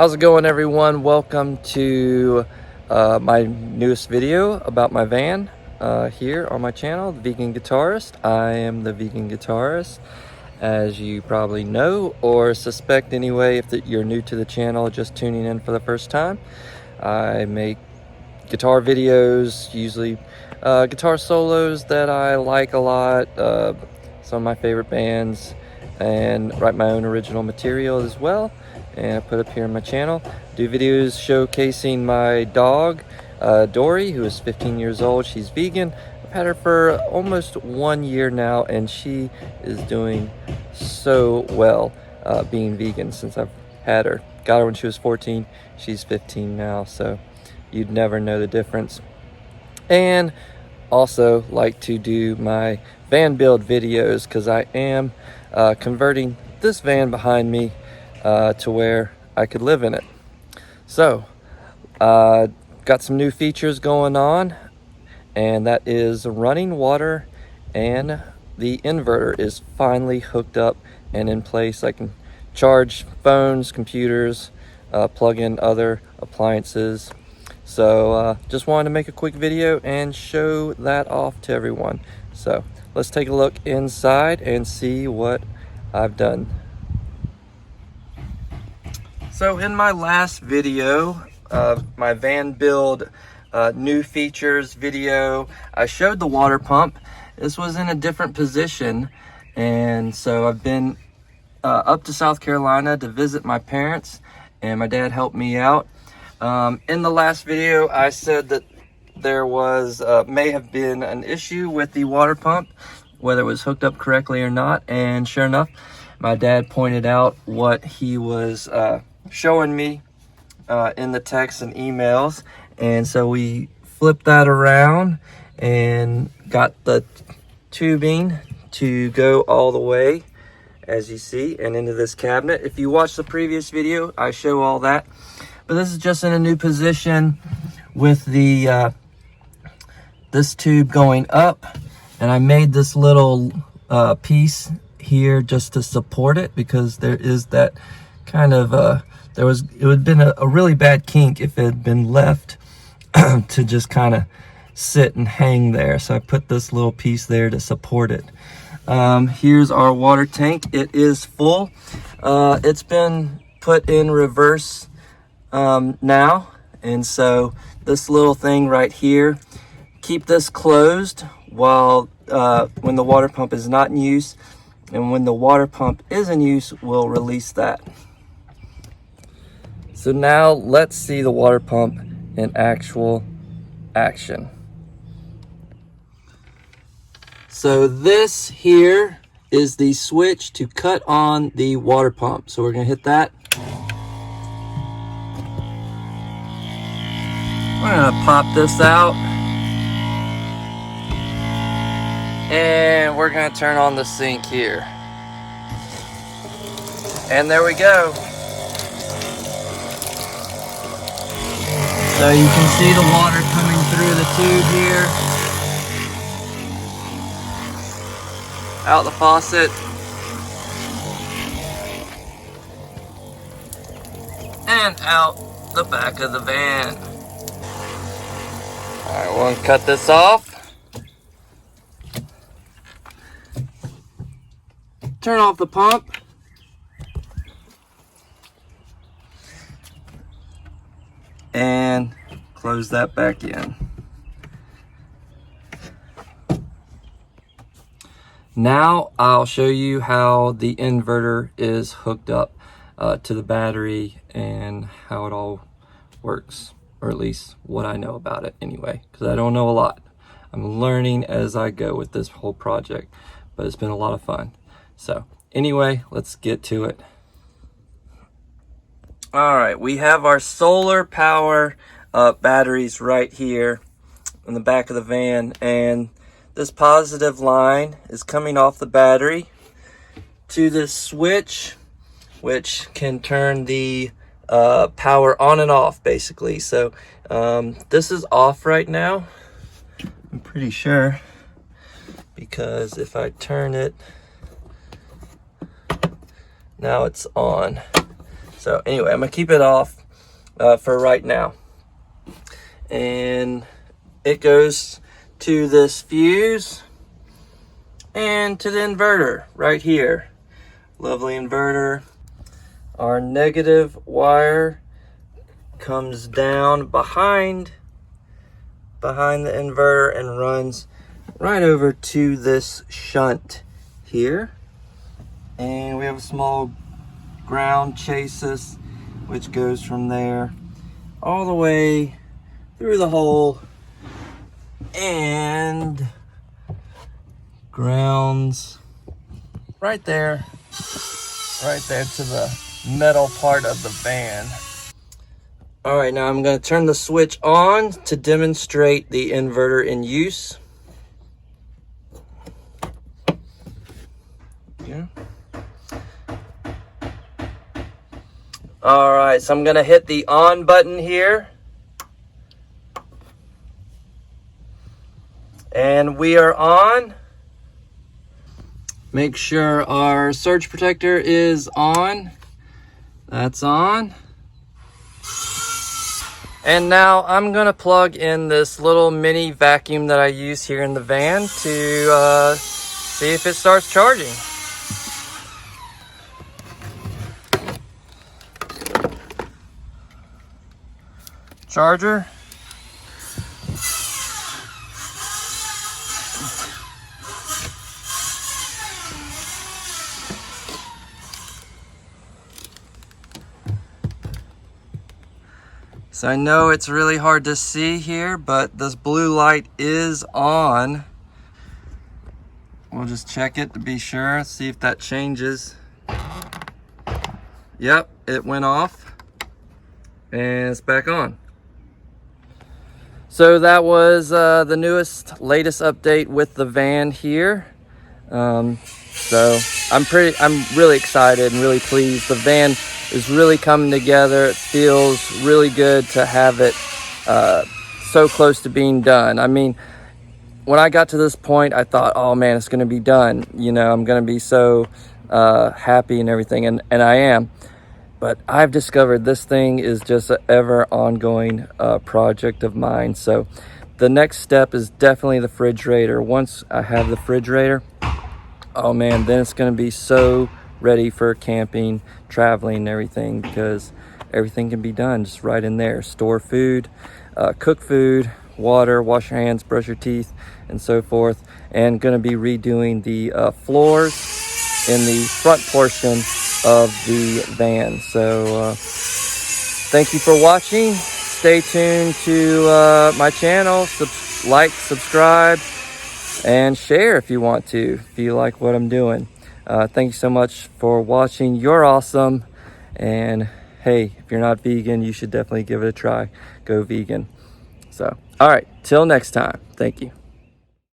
How's it going, everyone? Welcome to my newest video about my van here on my channel, The Vegan Guitarist. I am the Vegan Guitarist, as you probably know or suspect anyway if you're new to the channel, just tuning in for the first time. I make guitar videos, usually guitar solos that I like a lot, some of my favorite bands, and write my own original material as well, and I put up here on my channel. Do videos showcasing my dog Dory, who is 15 years old. She's vegan. I've had her for almost 1 year now, and she is doing so well being vegan since I've had her. Got her when she was 14. She's 15 now, so you'd never know the difference. And also like to do my van build videos, because I am converting this van behind me to where I could live in it. So got some new features going on, and that is running water, and the inverter is finally hooked up and in place. I can charge phones, computers, plug in other appliances. So just wanted to make a quick video and show that off to everyone. So let's take a look inside and see what I've done. So in my last video, my van build new features video, I showed the water pump. This was in a different position, and so I've been up to South Carolina to visit my parents, and my dad helped me out. In the last video, I said that there was may have been an issue with the water pump, whether it was hooked up correctly or not, and sure enough, my dad pointed out what he was showing me in the texts and emails, and so we flipped that around and got the tubing to go all the way, as you see, and into this cabinet. If you watch the previous video, I show all that. But this is just in a new position with the this tube going up, and I made this little piece here just to support it, because there is that kind of it would have been a really bad kink if it had been left to just kind of sit and hang there. So I put this little piece there to support it. Here's our water tank. It is full. It's been put in reverse now, and so this little thing right here, keep this closed while when the water pump is not in use, and when the water pump is in use, we'll release that. So now let's see the water pump in actual action. So this here is the switch to cut on the water pump, so we're gonna hit that. We're gonna pop this out, and we're gonna turn on the sink here. And there we go. So you can see the water coming through the tube here, out the faucet, and out the back of the van. Alright, we're going to cut this off. Turn off the pump. And close that back in. Now I'll show you how the inverter is hooked up to the battery and how it all works. Or at least what I know about it anyway, because I don't know a lot. I'm learning as I go with this whole project, but it's been a lot of fun. So anyway, let's get to it. All right, we have our solar power batteries right here in the back of the van, and this positive line is coming off the battery to this switch, which can turn the power on and off, basically. So this is off right now, I'm pretty sure, because if I turn it, now it's on. So anyway, I'm gonna keep it off for right now. And it goes to this fuse and to the inverter right here. Lovely inverter. Our negative wire comes down behind the inverter and runs right over to this shunt here. And we have a small ground chassis which goes from there all the way through the hole and grounds right there to the metal part of the van. All right, now I'm going to turn the switch on to demonstrate the inverter in use. Yeah. All right, so I'm going to hit the on button here. And we are on. Make sure our surge protector is on. That's on. And now I'm gonna plug in this little mini vacuum that I use here in the van to see if it starts charging. Charger. So I know it's really hard to see here, but this blue light is on. We'll just check it to be sure, see if that changes. Yep, it went off and it's back on. So that was the latest update with the van here. So I'm really excited and really pleased. The van is really coming together. It feels really good to have it so close to being done. I mean, when I got to this point, I thought, oh man, it's gonna be done. You know, I'm gonna be so happy and everything, and I am. But I've discovered this thing is just an ever ongoing project of mine. So the next step is definitely the refrigerator. Once I have the refrigerator, oh man, then it's gonna be so ready for camping, traveling and everything, because everything can be done just right in there. Store food, cook food, water, wash your hands, brush your teeth, and so forth. And gonna be redoing the floors in the front portion of the van. So thank you for watching. Stay tuned to my channel. Like, subscribe, and share if you want to, if you like what I'm doing. Thank you so much for watching. You're awesome. And hey, if you're not vegan, you should definitely give it a try. Go vegan. So, all right, till next time. Thank you.